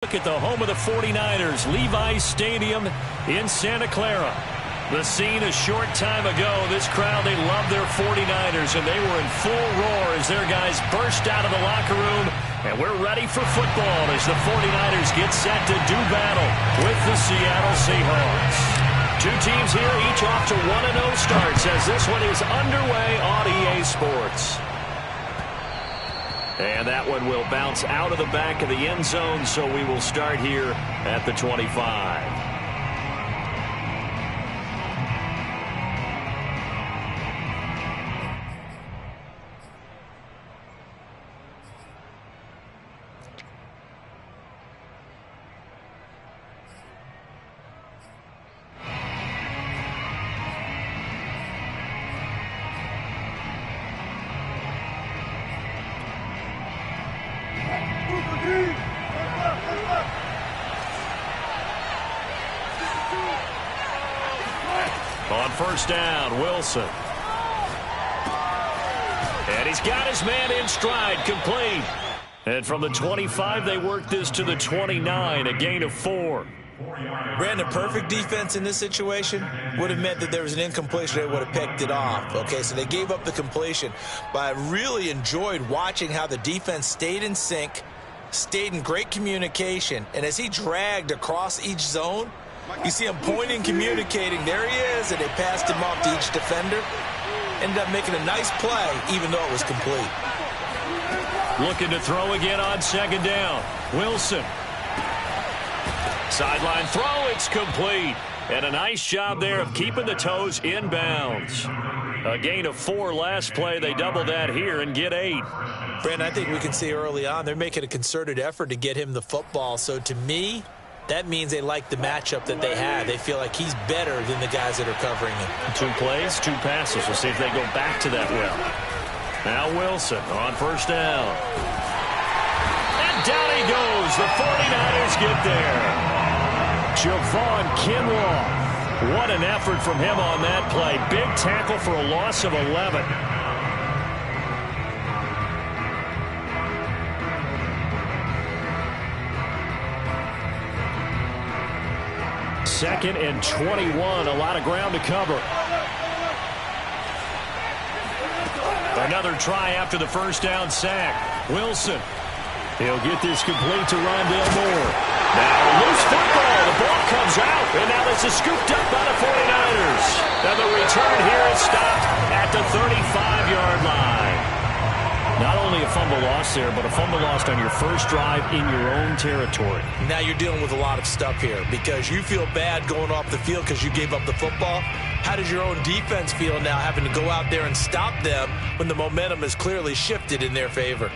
Look at the home of the 49ers, Levi's Stadium in Santa Clara. The scene a short time ago. This crowd, they love their 49ers, and they were in full roar as their guys burst out of the locker room. And we're ready for football as the 49ers get set to do battle with the Seattle Seahawks. Two teams here, each off to 1-0 starts as this one is underway on EA Sports. And that one will bounce out of the back of the end zone, so we will start here at the 25. On first down, Wilson. And he's got his man in stride, complete. And from the 25, they work this to the 29, a gain of 4. Brandon, perfect defense in this situation would have meant that there was an incompletion. They would have picked it off. Okay, so they gave up the completion. But I really enjoyed watching how the defense stayed in sync, stayed in great communication. And as he dragged across each zone, you see him pointing, communicating. There he is, and they passed him off to each defender. Ended up making a nice play, even though it was complete. Looking to throw again on second down. Wilson. Sideline throw, it's complete. And a nice job there of keeping the toes in bounds. A gain of 4 last play. They double that here and get 8. Brandon, I think we can see early on they're making a concerted effort to get him the football. So to me, that means they like the matchup that they have. They feel like he's better than the guys that are covering him. 2 plays, 2 passes. We'll see if they go back to that well. Now Wilson on first down. And down he goes. The 49ers get there. Javon Kinlaw. What an effort from him on that play. Big tackle for a loss of 11. Second and 21, a lot of ground to cover. Another try after the first down sack. Wilson. He'll get this complete to Rondale Moore. Now a loose football. The ball comes out, and now this is scooped up by the 49ers. Now the return here is stopped at the 35-yard line. Not only a fumble loss there, but a fumble lost on your first drive in your own territory. Now you're dealing with a lot of stuff here because you feel bad going off the field because you gave up the football. How does your own defense feel now having to go out there and stop them when the momentum is clearly shifted in their favor?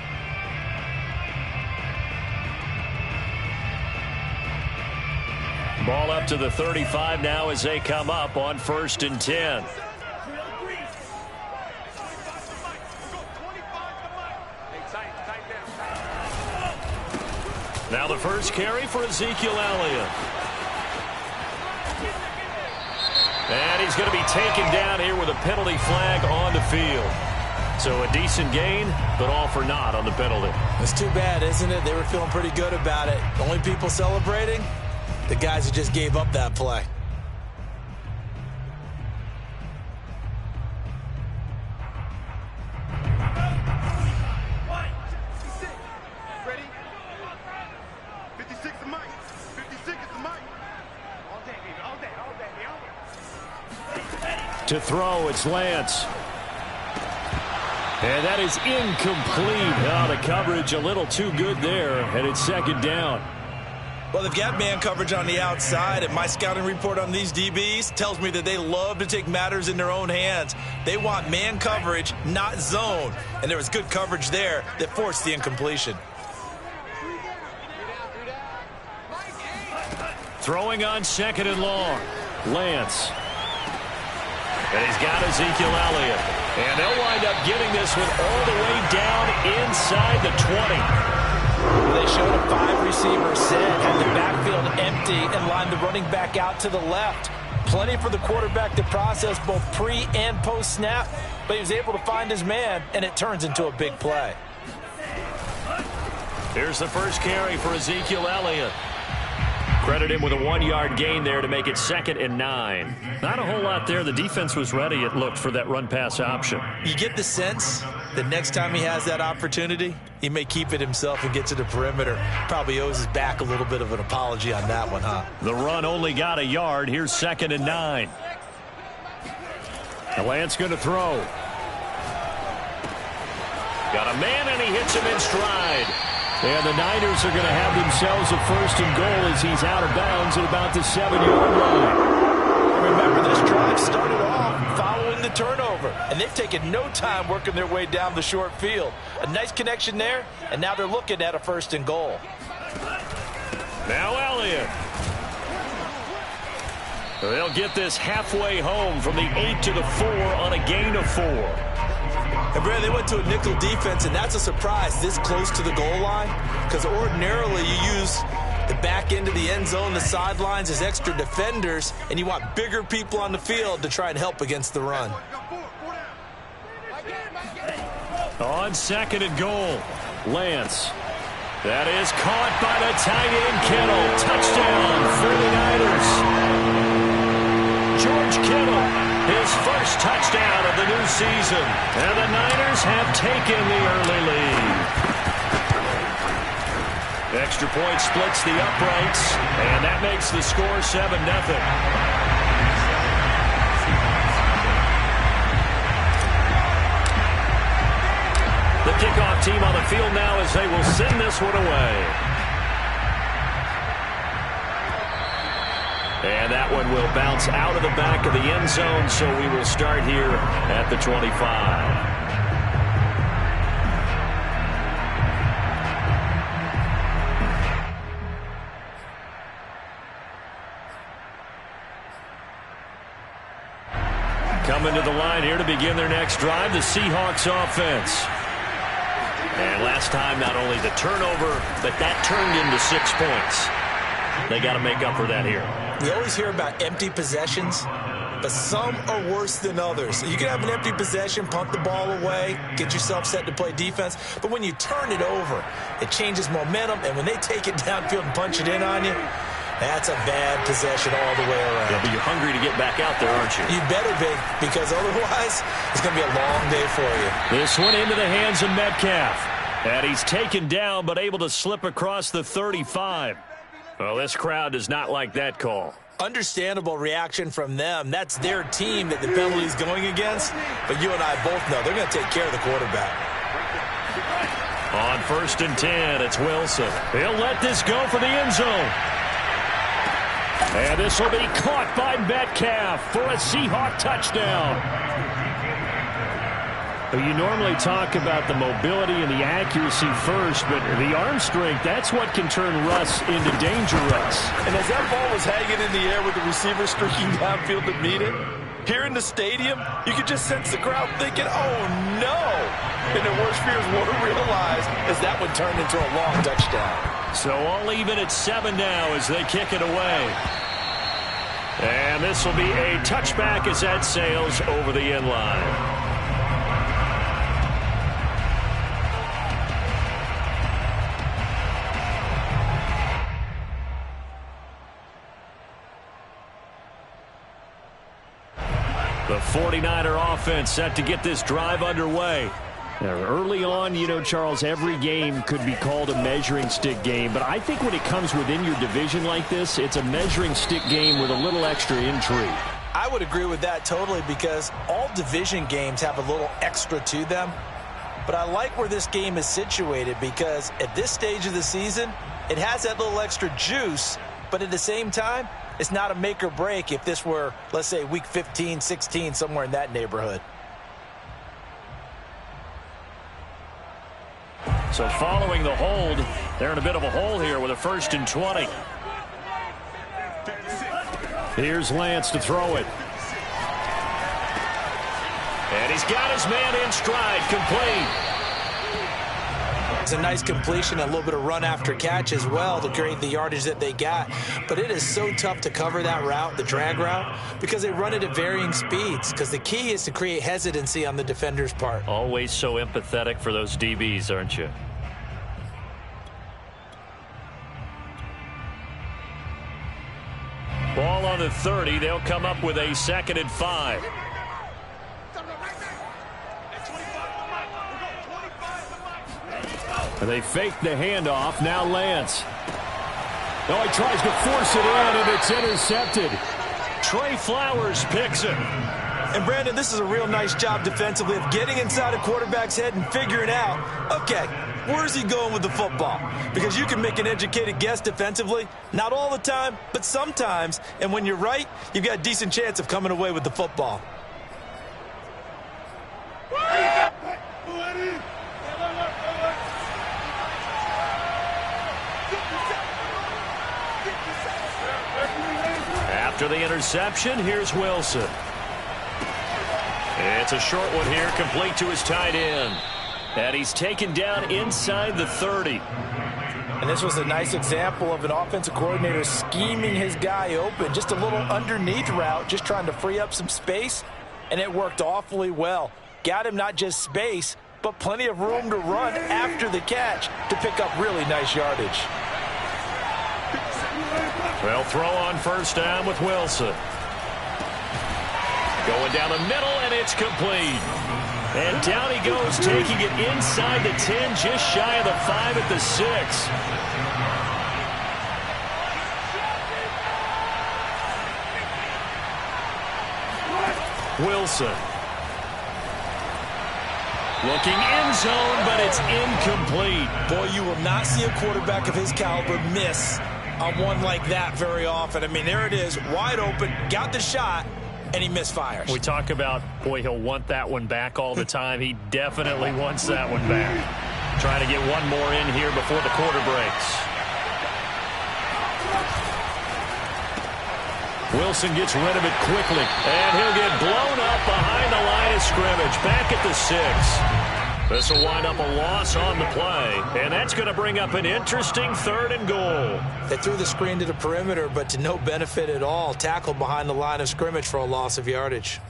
Ball up to the 35 now as they come up on 1st and 10. Now the first carry for Ezekiel Elliott. And he's going to be taken down here with a penalty flag on the field. So a decent gain, but all for naught on the penalty. It's too bad, isn't it? They were feeling pretty good about it. The only people celebrating, the guys who just gave up that play. To throw, it's Lance. And that is incomplete. Oh, the coverage a little too good there, and it's second down. Well, they've got man coverage on the outside, and my scouting report on these DBs tells me that they love to take matters in their own hands. They want man coverage, not zone. And there was good coverage there that forced the incompletion. Throwing on second and long. Lance. And he's got Ezekiel Elliott. And they'll wind up getting this one all the way down inside the 20. They showed a 5-receiver set, had the backfield empty, and lined the running back out to the left. Plenty for the quarterback to process both pre- and post-snap, but he was able to find his man, and it turns into a big play. Here's the first carry for Ezekiel Elliott. Credit him with a 1-yard gain there to make it 2nd and 9. Not a whole lot there. The defense was ready, it looked, for that run-pass option. You get the sense that next time he has that opportunity, he may keep it himself and get to the perimeter. Probably owes his back a little bit of an apology on that one, huh? The run only got a yard. Here's 2nd and 9. Lance going to throw. Got a man, and he hits him in stride. And the Niners are going to have themselves a 1st and goal as he's out of bounds at about the 7-yard line. Remember, this drive started off following the turnover, and they've taken no time working their way down the short field. A nice connection there, and now they're looking at a 1st and goal. Now Elliott. They'll get this halfway home from the 8 to the 4 on a gain of 4. And Brad, they went to a nickel defense, and that's a surprise this close to the goal line, because ordinarily you use the back end of the end zone, the sidelines as extra defenders, and you want bigger people on the field to try and help against the run. On 2nd and goal, Lance. That is caught by the tight end, Kittle. Touchdown, 49ers. George Kittle, his first touchdown of the new season. And the Niners have taken the early lead. Extra point splits the uprights, and that makes the score 7-0. The kickoff team on the field now as they will send this one away. And that one will bounce out of the back of the end zone, so we will start here at the 25. Coming to the line here to begin their next drive, the Seahawks offense. And last time, not only the turnover, but that turned into 6 points. They got to make up for that here. You always hear about empty possessions, but some are worse than others. You can have an empty possession, punt the ball away, get yourself set to play defense, but when you turn it over, it changes momentum, and when they take it downfield and punch it in on you, that's a bad possession all the way around. Yeah, but you're hungry to get back out there, aren't you? You better be, because otherwise it's going to be a long day for you. This one into the hands of Metcalf. And he's taken down, but able to slip across the 35. Well, this crowd does not like that call. Understandable reaction from them. That's their team that the penalty's going against. But you and I both know they're going to take care of the quarterback. On 1st and 10, it's Wilson. He'll let this go for the end zone. And this will be caught by Metcalf for a Seahawk touchdown. You normally talk about the mobility and the accuracy first, but the arm strength, that's what can turn Russ into danger Russ. And as that ball was hanging in the air with the receiver streaking downfield to meet it, here in the stadium, you could just sense the crowd thinking, oh, no. And their worst fears were realized as that one turned into a long touchdown. So all even at 7 now as they kick it away. And this will be a touchback as that sails over the end line. The 49er offense set to get this drive underway. Now, early on, you know, Charles, every game could be called a measuring stick game, but I think when it comes within your division like this, it's a measuring stick game with a little extra intrigue. I would agree with that totally, because all division games have a little extra to them. But I like where this game is situated, because at this stage of the season, it has that little extra juice, but at the same time, it's not a make or break if this were, let's say, week 15, 16, somewhere in that neighborhood. So following the hold, they're in a bit of a hole here with a 1st and 20. Here's Lance to throw it. And he's got his man in stride, complete. It's a nice completion, a little bit of run after catch as well to create the yardage that they got. But it is so tough to cover that route, the drag route, because they run it at varying speeds. Because the key is to create hesitancy on the defender's part. Always so empathetic for those DBs, aren't you? Ball on the 30. They'll come up with a 2nd and 5. And they fake the handoff. Now Lance. Oh, he tries to force it in, and it's intercepted. Trey Flowers picks it. And, Brandon, this is a real nice job defensively of getting inside a quarterback's head and figuring out, okay, where's he going with the football? Because you can make an educated guess defensively. Not all the time, but sometimes. And when you're right, you've got a decent chance of coming away with the football. After the interception, here's Wilson. It's a short one here, complete to his tight end. And he's taken down inside the 30. And this was a nice example of an offensive coordinator scheming his guy open. Just a little underneath route, just trying to free up some space. And it worked awfully well. Got him not just space, but plenty of room to run after the catch to pick up really nice yardage. Well, throw on first down with Wilson. Going down the middle, and it's complete. And down he goes, taking it inside the 10, just shy of the 5 at the 6. Wilson. Looking end zone, but it's incomplete. Boy, you will not see a quarterback of his caliber miss on one like that very often. I mean, there it is, wide open, got the shot, and he misfires. We talk about, boy, he'll want that one back all the time. He definitely wants that one back. Trying to get one more in here before the quarter breaks. Wilson gets rid of it quickly, and he'll get blown up behind the line of scrimmage, back at the 6. This will wind up a loss on the play, and that's going to bring up an interesting 3rd and goal. They threw the screen to the perimeter, but to no benefit at all. Tackled behind the line of scrimmage for a loss of yardage.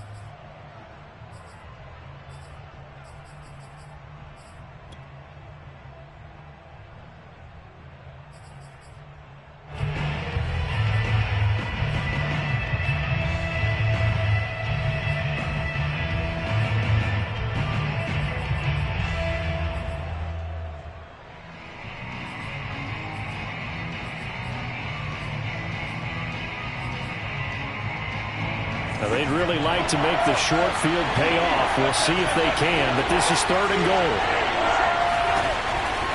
They'd really like to make the short field pay off. We'll see if they can, but this is 3rd and goal.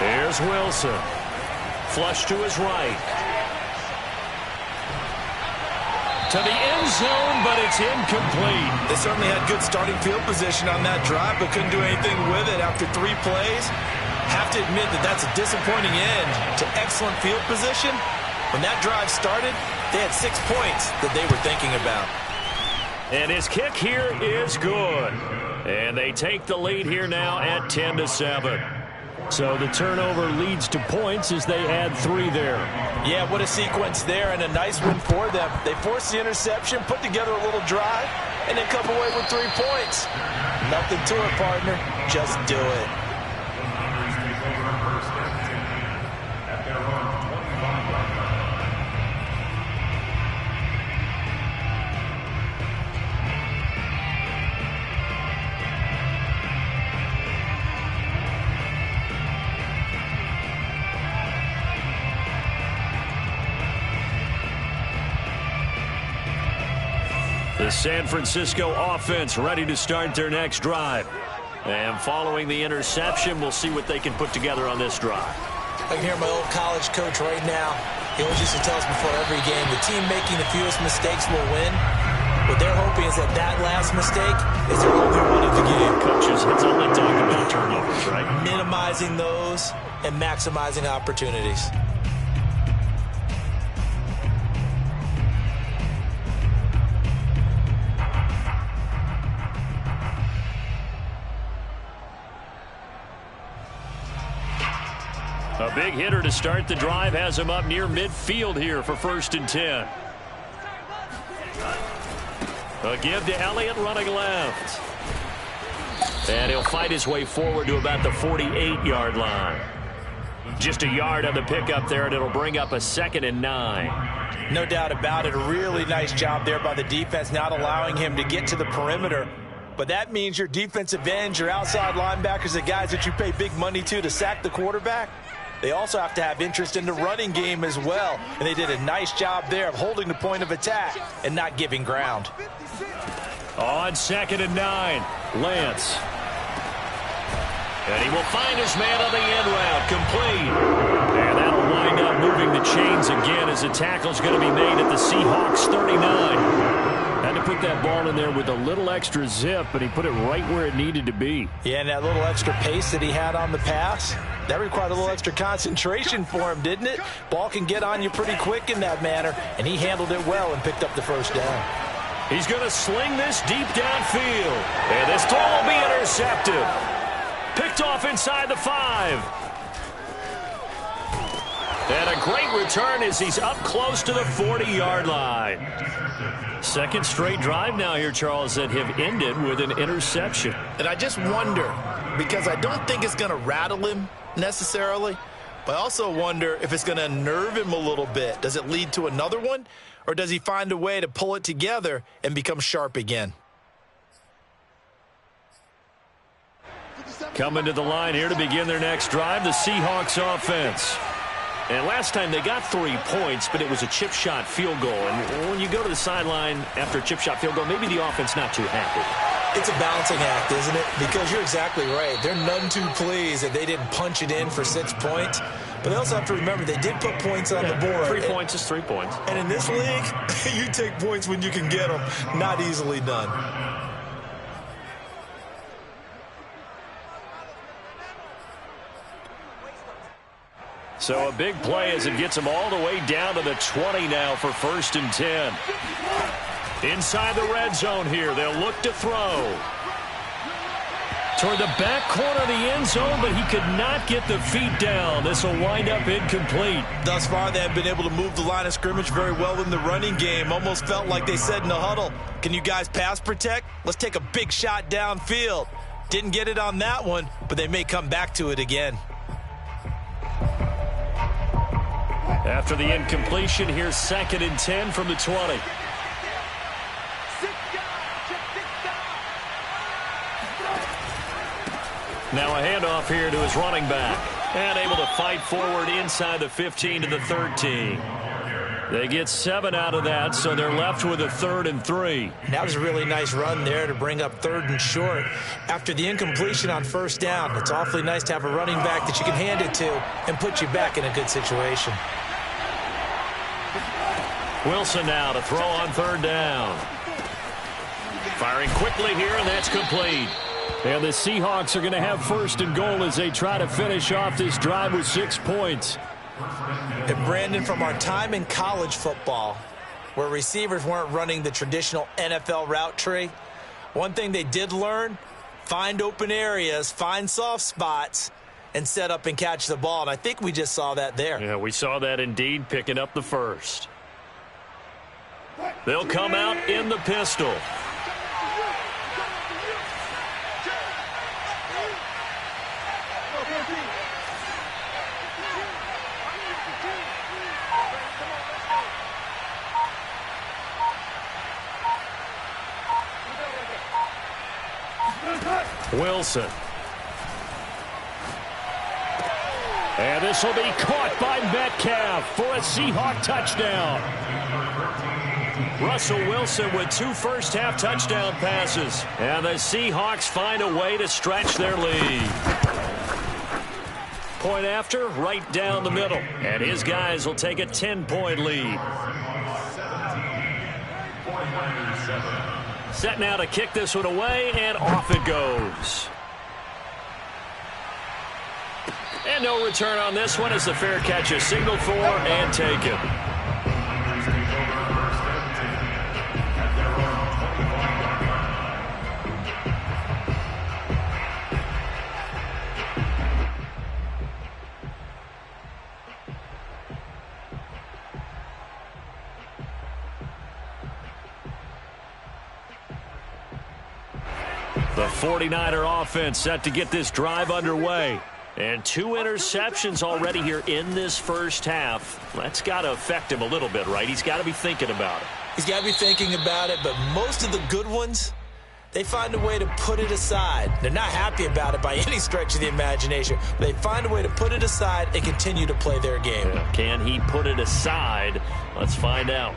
Here's Wilson. Flush to his right. To the end zone, but it's incomplete. They certainly had good starting field position on that drive, but couldn't do anything with it after 3 plays. Have to admit that that's a disappointing end to excellent field position. When that drive started, they had 6 points that they were thinking about. And his kick here is good. And they take the lead here now at 10-7. So the turnover leads to points as they add 3 there. Yeah, what a sequence there, and a nice win for them. They forced the interception, put together a little drive, and then come away with 3 points. Nothing to it, partner. Just do it. The San Francisco offense ready to start their next drive. And following the interception, we'll see what they can put together on this drive. I can hear my old college coach right now. He always used to tell us before every game, the team making the fewest mistakes will win. What they're hoping is that that last mistake is their only one of the game. Coaches, it's only talking about turnovers, right? Minimizing those and maximizing opportunities. A big hitter to start the drive has him up near midfield here for 1st and 10. A give to Elliott running left. And he'll fight his way forward to about the 48-yard line. Just a yard on the pickup there, and it'll bring up a 2nd and 9. No doubt about it. A really nice job there by the defense, not allowing him to get to the perimeter. But that means your defensive ends, your outside linebackers, the guys that you pay big money to sack the quarterback, they also have to have interest in the running game as well. And they did a nice job there of holding the point of attack and not giving ground. On 2nd and 9, Lance. And he will find his man on the end route, complete. And that'll wind up moving the chains again as the tackle's going to be made at the Seahawks 39. Had to put that ball in there with a little extra zip, but he put it right where it needed to be. Yeah, and that little extra pace that he had on the pass, that required a little extra concentration for him, didn't it? Ball can get on you pretty quick in that manner, and he handled it well and picked up the first down. He's going to sling this deep downfield. And this throw will be intercepted. Picked off inside the 5. And a great return as he's up close to the 40-yard line. Second straight drive now here, Charles, that have ended with an interception. And I just wonder, because I don't think it's going to rattle him necessarily, but I also wonder if it's going to unnerve him a little bit. Does it lead to another one, or does he find a way to pull it together and become sharp again? Coming to the line here to begin their next drive, the Seahawks offense. And last time they got 3 points, but it was a chip shot field goal. And when you go to the sideline after a chip shot field goal, maybe the offense not too happy. It's a balancing act, isn't it? Because you're exactly right. They're none too pleased that they didn't punch it in for 6 points. But they also have to remember they did put points on the board. 3 points is 3 points. And in this league, you take points when you can get them. Not easily done. So a big play as it gets them all the way down to the 20 now for 1st and 10. Inside the red zone here, they'll look to throw. Toward the back corner of the end zone, but he could not get the feet down. This will wind up incomplete. Thus far, they have been able to move the line of scrimmage very well in the running game. Almost felt like they said in the huddle, can you guys pass protect? Let's take a big shot downfield. Didn't get it on that one, but they may come back to it again. After the incompletion, here's 2nd and 10 from the 20. Now a handoff here to his running back. And able to fight forward inside the 15 to the 13. They get 7 out of that, so they're left with a 3rd and 3. That was a really nice run there to bring up 3rd and short. After the incompletion on 1st down, it's awfully nice to have a running back that you can hand it to and put you back in a good situation. Wilson now to throw on 3rd down. Firing quickly here, and that's complete. And the Seahawks are going to have 1st and goal as they try to finish off this drive with 6 points. And Brandon, from our time in college football, where receivers weren't running the traditional NFL route tree, one thing they did learn, find open areas, find soft spots, and set up and catch the ball. And I think we just saw that there. Yeah, we saw that indeed, picking up the 1st. They'll come out in the pistol. Wilson. And this will be caught by Metcalf for a Seahawk touchdown. Russell Wilson with 2 first-half touchdown passes. And the Seahawks find a way to stretch their lead. Point after, right down the middle. And his guys will take a 10-point lead. Set now to kick this one away, and off it goes. And no return on this one as the fair catch is signaled for and taken. The 49er offense set to get this drive underway. And 2 interceptions already here in this first half. That's got to affect him a little bit, right? He's got to be thinking about it. He's got to be thinking about it, but most of the good ones, they find a way to put it aside. They're not happy about it by any stretch of the imagination. They find a way to put it aside and continue to play their game. Yeah, can he put it aside? Let's find out.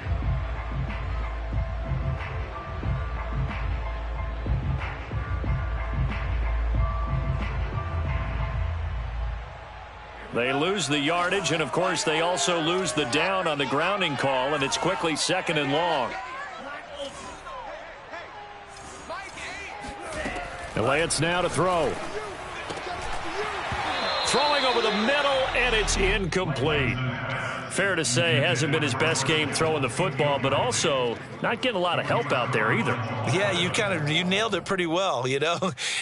They lose the yardage, and, of course, they also lose the down on the grounding call, and it's quickly 2nd and long. And Lance now to throw. Throwing over the middle, and it's incomplete. Fair to say, hasn't been his best game throwing the football, but also not getting a lot of help out there either. Yeah, you nailed it pretty well, you know.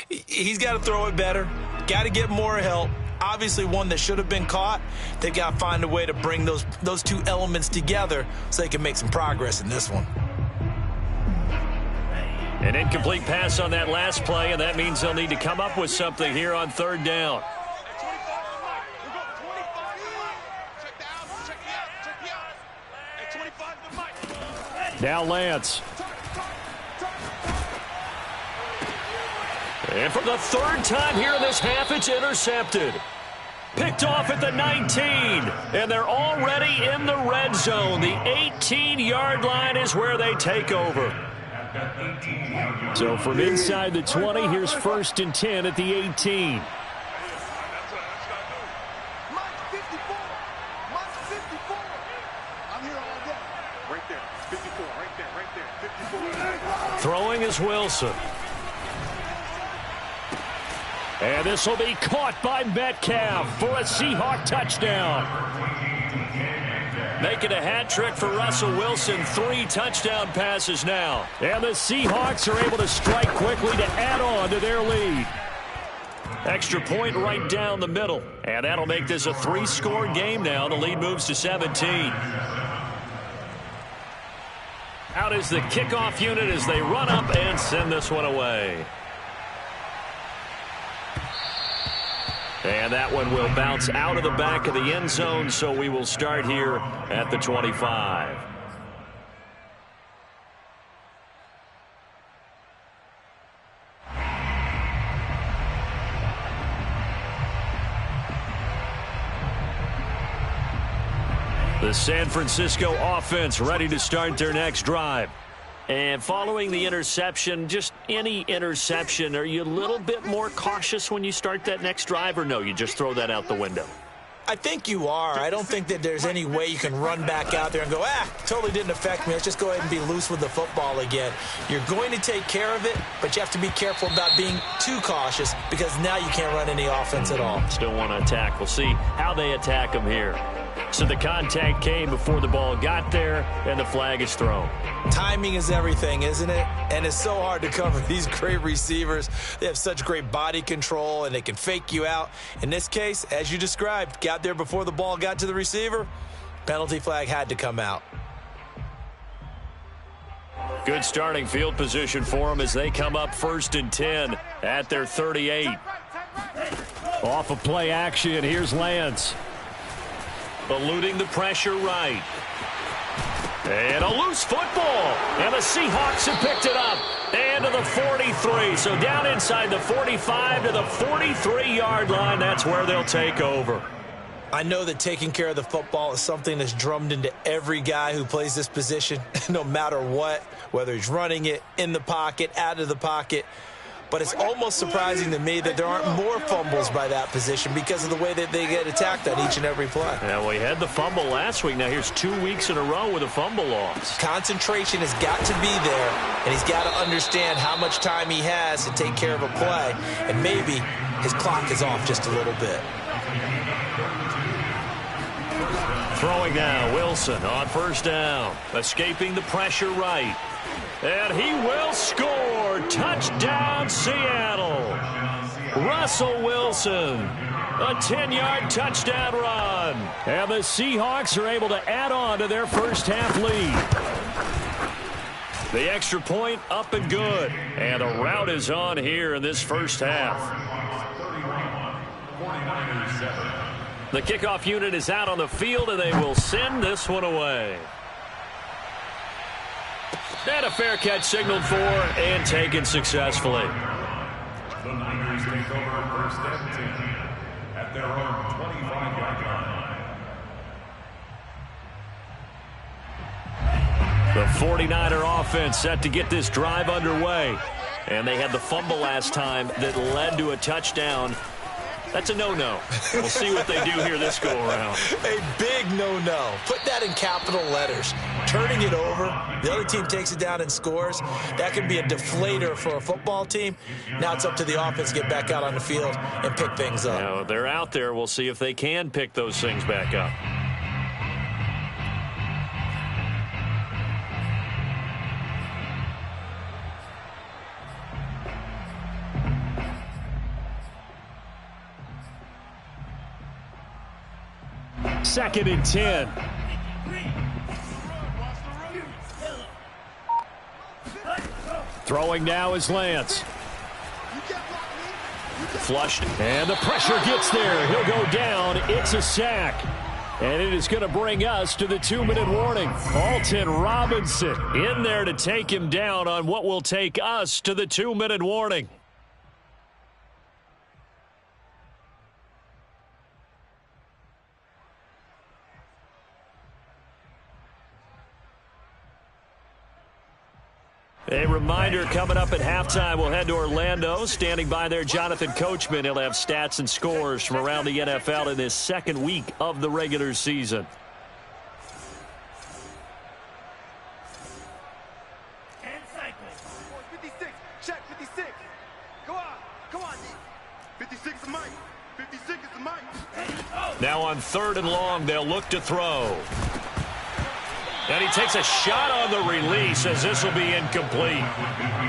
He's got to throw it better, got to get more help. Obviously one that should have been caught. They've got to find a way to bring those 2 elements together so they can make some progress in this one. An incomplete pass on that last play, and that means they'll need to come up with something here on 3rd down. Now Lance. And for the 3rd time here in this half, it's intercepted. Picked off at the 19. And they're already in the red zone. The 18-yard line is where they take over. So from inside the 20, here's 1st and 10 at the 18. Throwing is Wilson. And this will be caught by Metcalf for a Seahawk touchdown. Making a hat trick for Russell Wilson. 3 touchdown passes now. And the Seahawks are able to strike quickly to add on to their lead. Extra point right down the middle. And that'll make this a 3-score game now. The lead moves to 17. Out is the kickoff unit as they run up and send this one away. And that one will bounce out of the back of the end zone, so we will start here at the 25. The San Francisco offense ready to start their next drive. And following the interception, just any interception, are you a little bit more cautious when you start that next drive, or no, you just throw that out the window? I think you are. I don't think that there's any way you can run back out there and go, totally didn't affect me. Let's just go ahead and be loose with the football again. You're going to take care of it, but you have to be careful about being too cautious because now you can't run any offense at all. Still want to attack. We'll see how they attack them here. So the contact came before the ball got there, and the flag is thrown. Timing is everything, isn't it? And it's so hard to cover these great receivers. They have such great body control, and they can fake you out. In this case, as you described, got there before the ball got to the receiver. Penalty flag had to come out. Good starting field position for them as they come up 1st and 10 at their 38. Off of play action, here's Lance. Eluding the pressure right. And a loose football. And the Seahawks have picked it up. And to the 43. So down inside the 45 to the 43-yard line. That's where they'll take over. I know that taking care of the football is something that's drummed into every guy who plays this position, no matter what, whether he's running it, in the pocket, out of the pocket. But it's almost surprising to me that there aren't more fumbles by that position because of the way that they get attacked on each and every play. Yeah, we had the fumble last week. Now here's 2 weeks in a row with a fumble loss. Concentration has got to be there, and he's got to understand how much time he has to take care of a play, and maybe his clock is off just a little bit. Throwing now, Wilson on 1st down. Escaping the pressure right. And he will score. Touchdown, Seattle. Russell Wilson. A 10-yard touchdown run. And the Seahawks are able to add on to their first half lead. The extra point up and good. And a rout is on here in this first half. The kickoff unit is out on the field, and they will send this one away. And a fair catch signaled for and taken successfully. The Niners take over first and 10 at their own 25-yard line. The 49er offense set to get this drive underway. And they had the fumble last time that led to a touchdown. That's a no-no. We'll see what they do here this go-around. A big no-no. Put that in capital letters. Turning it over, the other team takes it down and scores. That can be a deflator for a football team. Now it's up to the offense to get back out on the field and pick things up. Now, they're out there. We'll see if they can pick those things back up. Second and 10. Throwing now is Lance. Flushed. And the pressure gets there. He'll go down. It's a sack. And it is going to bring us to the 2-minute warning. Alton Robinson in there to take him down on what will take us to the 2-minute warning. A reminder, coming up at halftime, we'll head to Orlando. Standing by there, Jonathan Coachman. He'll have stats and scores from around the NFL in this second week of the regular season. And cycle. 56. Check 56. Go on. Come on. 56 is the mic. 56 is the mic. Now on 3rd and long, they'll look to throw. And he takes a shot on the release as this will be incomplete.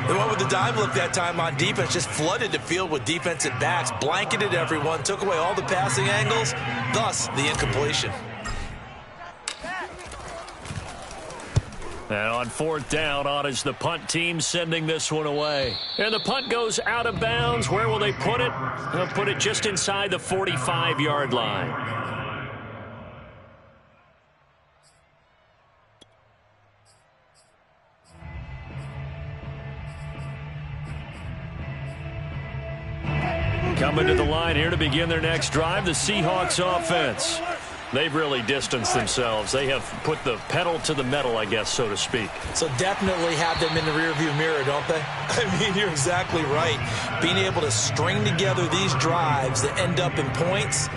They went with the dime look that time on defense, just flooded the field with defensive backs, blanketed everyone, took away all the passing angles, thus the incompletion. And on 4th down, on is the punt team sending this one away. And the punt goes out of bounds. Where will they put it? They'll put it just inside the 45-yard line. Coming to the line here to begin their next drive, the Seahawks offense. They've really distanced themselves. They have put the pedal to the metal, I guess, so to speak. So definitely have them in the rearview mirror, don't they? I mean, you're exactly right. Being able to string together these drives that end up in points,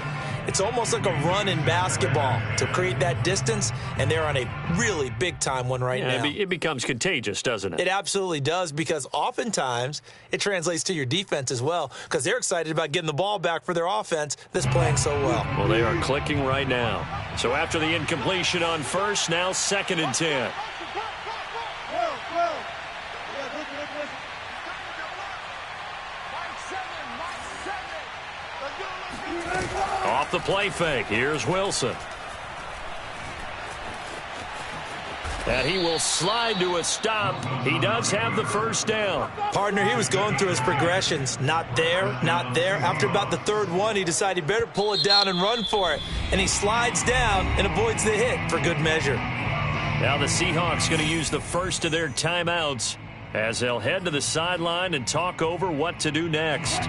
it's almost like a run in basketball to create that distance, and they're on a really big-time one right now. It becomes contagious, doesn't it? It absolutely does, because oftentimes it translates to your defense as well, because they're excited about getting the ball back for their offense that's playing so well. Well, they are clicking right now. So after the incompletion on 1st, now 2nd and 10. Off the play fake, here's Wilson. And he will slide to a stop. He does have the 1st down. Partner, he was going through his progressions. Not there, not there. After about the 3rd one, he decided he better pull it down and run for it. And he slides down and avoids the hit for good measure. Now the Seahawks going to use the first of their timeouts as they'll head to the sideline and talk over what to do next.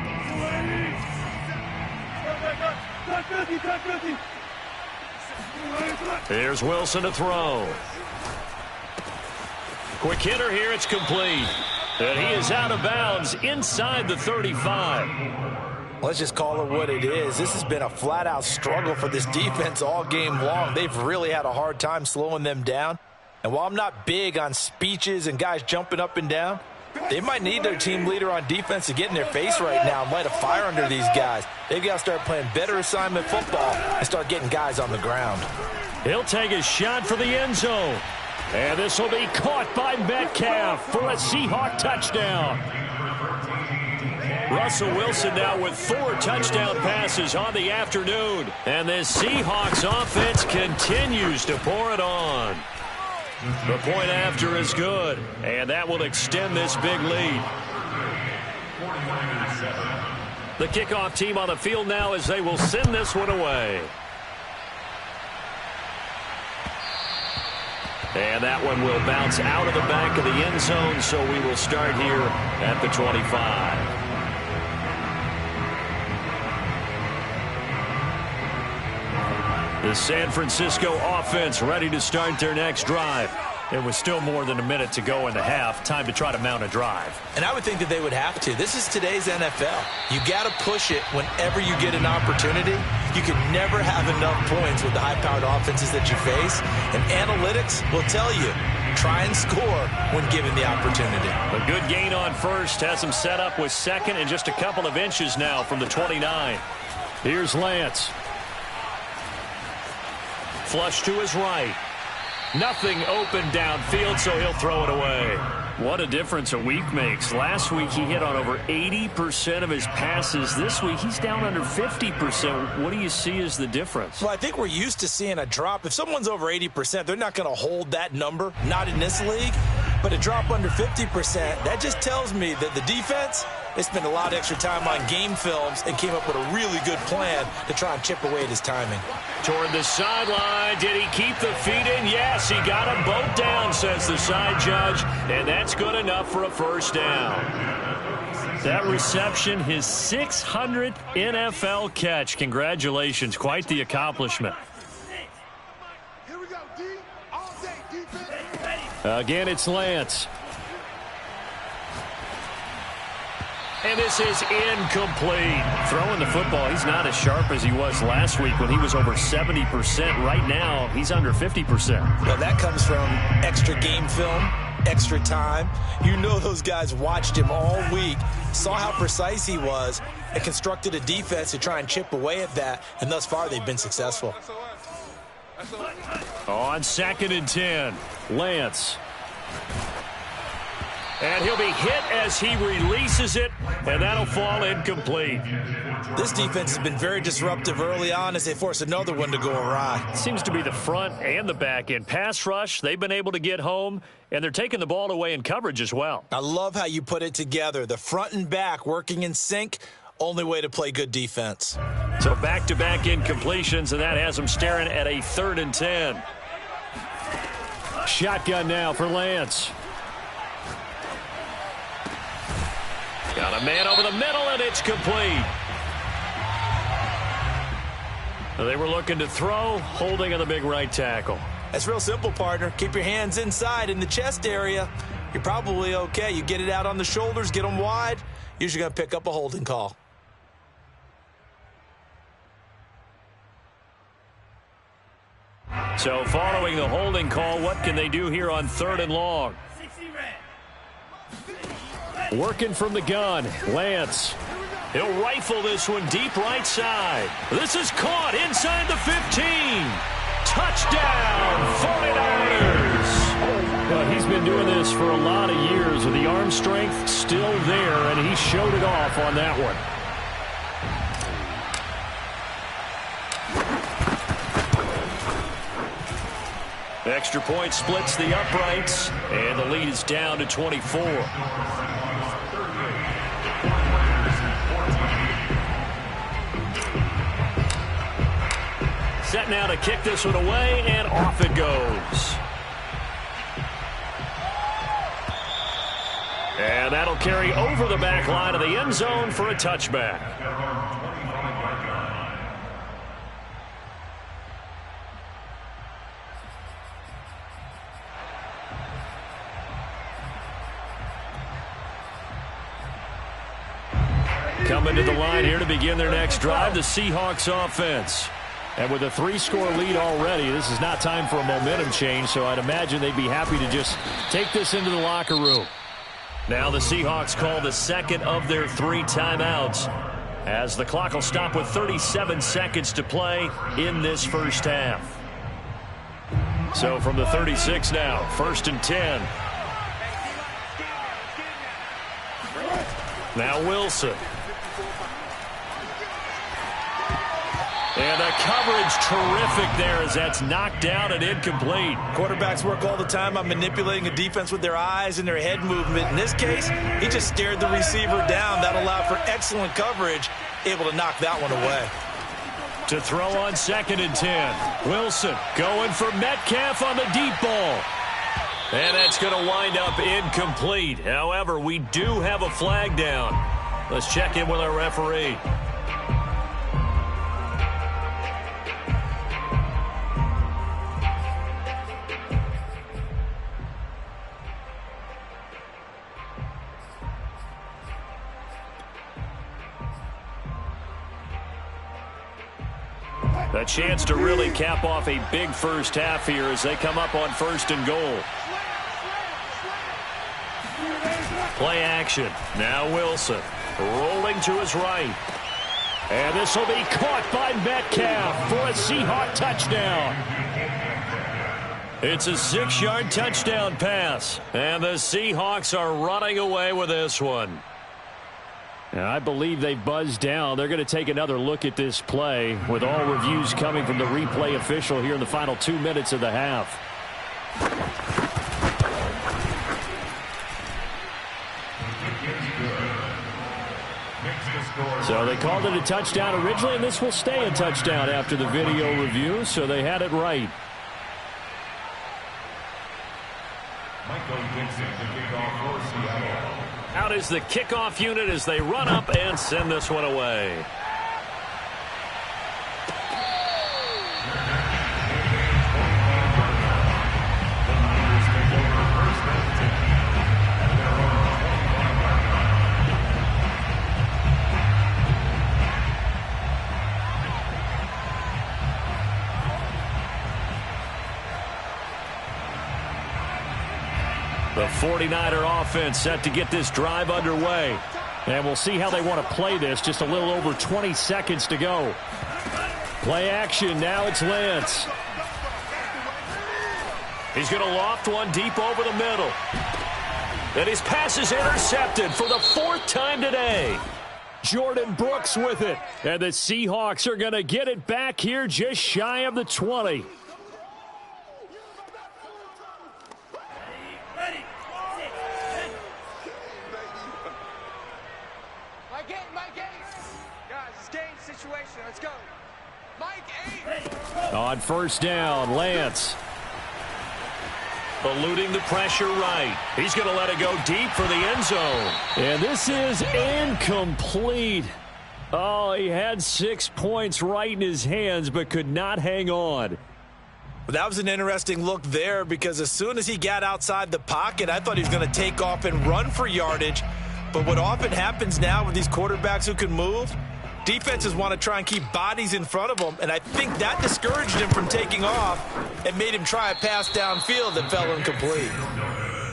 Here's Wilson to throw. Quick hitter here, it's complete. And he is out of bounds inside the 35. Let's just call it what it is. This has been a flat-out struggle for this defense all game long. They've really had a hard time slowing them down. And while I'm not big on speeches and guys jumping up and down, they might need their team leader on defense to get in their face right now and light a fire under these guys. They've got to start playing better assignment football and start getting guys on the ground. He'll take a shot for the end zone. And this will be caught by Metcalf for a Seahawk touchdown. Russell Wilson now with 4 touchdown passes on the afternoon. And this Seahawks offense continues to pour it on. The point after is good, and that will extend this big lead. The kickoff team on the field now as they will send this one away. And that one will bounce out of the back of the end zone, so we will start here at the 25. The San Francisco offense ready to start their next drive. It was still more than a minute to go in the half. Time to try to mount a drive. And I would think that they would have to. This is today's NFL. You got to push it whenever you get an opportunity. You can never have enough points with the high-powered offenses that you face. And analytics will tell you, try and score when given the opportunity. A good gain on first has him set up with second and just a couple of inches now from the 29. Here's Lance. Flush to his right. Nothing open downfield, so he'll throw it away. What a difference a week makes. Last week he hit on over 80% of his passes. This week he's down under 50%. What do you see as the difference? Well, I think we're used to seeing a drop. If someone's over 80%, they're not going to hold that number, not in this league. But a drop under 50%, that just tells me that the defense, they spent a lot of extra time on game films and came up with a really good plan to try and chip away at his timing. Toward the sideline, did he keep the feet in? Yes, he got them both down, says the side judge, and that's good enough for a first down. That reception, his 600th NFL catch. Congratulations, quite the accomplishment. Here we go, D. All day, defense. Again, it's Lance. And this is incomplete. Throwing the football, he's not as sharp as he was last week when he was over 70%. Right now, he's under 50%. Well, that comes from extra game film, extra time. You know those guys watched him all week, saw how precise he was, and constructed a defense to try and chip away at that, and thus far they've been successful. On 2nd and 10, Lance. And he'll be hit as he releases it, and that'll fall incomplete. This defense has been very disruptive early on as they force another one to go awry. Seems to be the front and the back end. Pass rush, they've been able to get home, and they're taking the ball away in coverage as well. I love how you put it together. The front and back working in sync, only way to play good defense. So back-to-back incompletions, and that has them staring at a 3rd and 10. Shotgun now for Lance. Got a man over the middle, and it's complete. They were looking to throw, holding on the big right tackle. That's real simple, partner. Keep your hands inside in the chest area. You're probably okay. You get it out on the shoulders, get them wide. Usually going to pick up a holding call. So following the holding call, what can they do here on 3rd and long? Working from the gun, Lance. He'll rifle this one deep right side. This is caught inside the 15. Touchdown, 49ers. Well, he's been doing this for a lot of years with the arm strength still there, and he showed it off on that one. Extra point splits the uprights, and the lead is down to 24. Set now to kick this one away, and off it goes. And that'll carry over the back line of the end zone for a touchback. Coming to the line here to begin their next drive, the Seahawks offense. And with a 3-score lead already, this is not time for a momentum change, so I'd imagine they'd be happy to just take this into the locker room. Now the Seahawks call the second of their 3 timeouts, as the clock will stop with 37 seconds to play in this first half. So from the 36 now, 1st and 10. Now Wilson. And the coverage terrific there as that's knocked down and incomplete. Quarterbacks work all the time on manipulating a defense with their eyes and their head movement. In this case, he just stared the receiver down. That allowed for excellent coverage, able to knock that one away. To throw on 2nd and 10. Wilson going for Metcalf on the deep ball. And that's going to wind up incomplete. However, we do have a flag down. Let's check in with our referee. A chance to really cap off a big first half here as they come up on 1st and goal. Play action. Now Wilson rolling to his right. And this will be caught by Metcalf for a Seahawk touchdown. It's a 6-yard touchdown pass. And the Seahawks are running away with this one. Now, I believe they buzzed down. They're going to take another look at this play with all reviews coming from the replay official here in the final 2 minutes of the half. So they called it a touchdown originally, and this will stay a touchdown after the video review, so they had it right. Out is the kickoff unit as they run up and send this one away. The 49er offense set to get this drive underway. And we'll see how they want to play this. Just a little over 20 seconds to go. Play action. Now it's Lance. He's going to loft one deep over the middle. And his pass is intercepted for the 4th time today. Jordan Brooks with it. And the Seahawks are going to get it back here just shy of the 20. Let's go. Mike 8. On 1st down, Lance. Eluding the pressure right. He's going to let it go deep for the end zone. And this is incomplete. Oh, he had 6 points right in his hands, but could not hang on. Well, that was an interesting look there because as soon as he got outside the pocket, I thought he was going to take off and run for yardage. But what often happens now with these quarterbacks who can move, defenses want to try and keep bodies in front of them, and I think that discouraged him from taking off and made him try a pass downfield that fell incomplete.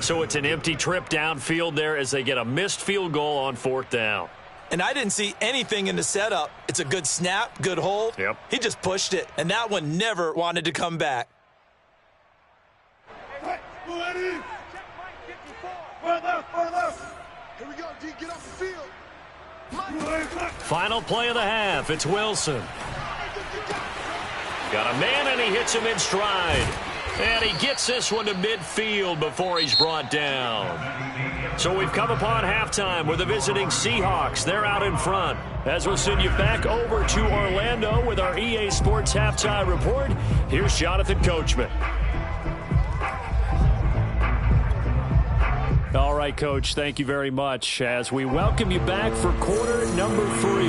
So it's an empty trip downfield there as they get a missed field goal on 4th down. And I didn't see anything in the setup. It's a good snap, good hold. Yep. He just pushed it, and that one never wanted to come back. Hey, ready? Check Mike 54. Far left. Here we go, D. Get off the field. Final play of the half. It's Wilson. Got a man, and he hits him in stride. And he gets this one to midfield before he's brought down. So we've come upon halftime with the visiting Seahawks. They're out in front. As we'll send you back over to Orlando with our EA Sports Halftime Report, here's Jonathan Coachman. All right, Coach, thank you very much as we welcome you back for quarter number 3.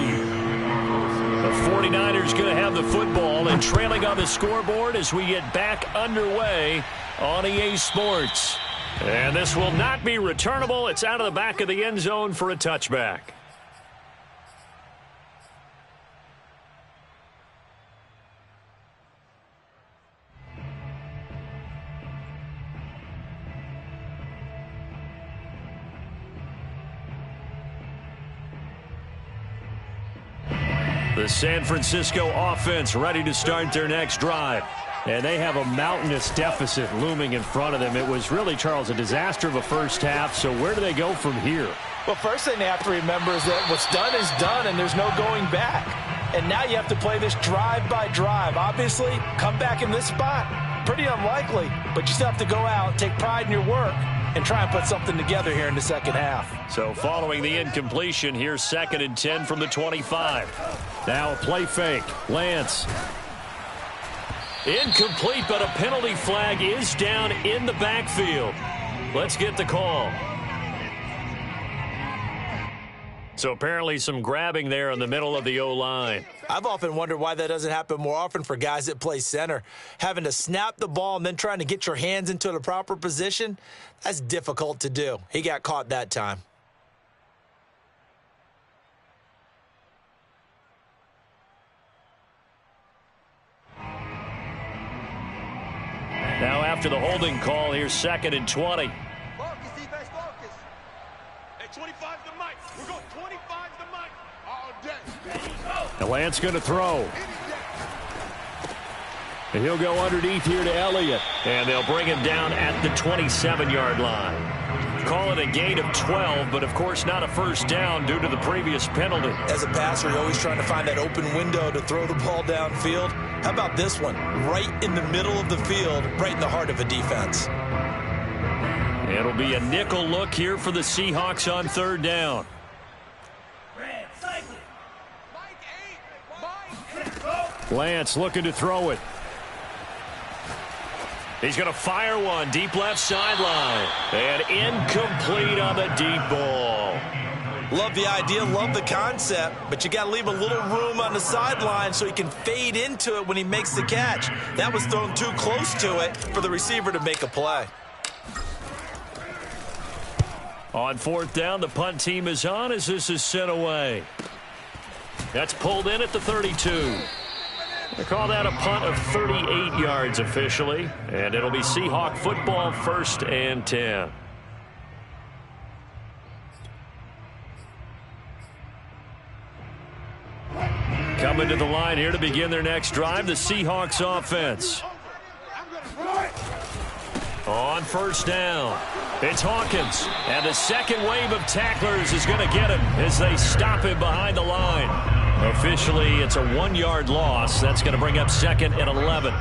The 49ers going to have the football and trailing on the scoreboard as we get back underway on EA Sports. And this will not be returnable. It's out of the back of the end zone for a touchback. The San Francisco offense ready to start their next drive. And they have a mountainous deficit looming in front of them. It was really, Charles, a disaster of a first half. So where do they go from here? Well, first thing they have to remember is that what's done is done, and there's no going back. and now you have to play this drive by drive. Obviously, come back in this spot, pretty unlikely, but you still have to go out, take pride in your work, and try and put something together here in the second half. So following the incompletion, here's 2nd and 10 from the 25. Now a play fake. Lance. Incomplete, but a penalty flag is down in the backfield. Let's get the call. So apparently some grabbing there in the middle of the O-line. I've often wondered why that doesn't happen more often for guys that play center. Having to snap the ball and then trying to get your hands into the proper position, that's difficult to do. He got caught that time. Now after the holding call, here's 2nd and 20. Focus, defense, focus. Hey, 25 the mic. We're going 25 the mic. All day. The Lance going to throw. And he'll go underneath here to Elliott. And they'll bring him down at the 27-yard line. Call it a gain of 12, but of course not a first down due to the previous penalty. As a passer, you're always trying to find that open window to throw the ball downfield. How about this one? Right in the middle of the field, right in the heart of a defense. It'll be a nickel look here for the Seahawks on 3rd down. Lance looking to throw it. He's going to fire one deep left sideline. And incomplete on the deep ball. Love the idea, love the concept, but you got to leave a little room on the sideline so he can fade into it when he makes the catch. That was thrown too close to it for the receiver to make a play. On 4th down, the punt team is on as this is sent away. That's pulled in at the 32. They call that a punt of 38 yards officially, and it'll be Seahawk football 1st and 10. Coming to the line here to begin their next drive, the Seahawks offense. On 1st down, it's Hawkins, and the second wave of tacklers is going to get him as they stop him behind the line. Officially, it's a 1-yard loss. That's going to bring up 2nd and 11.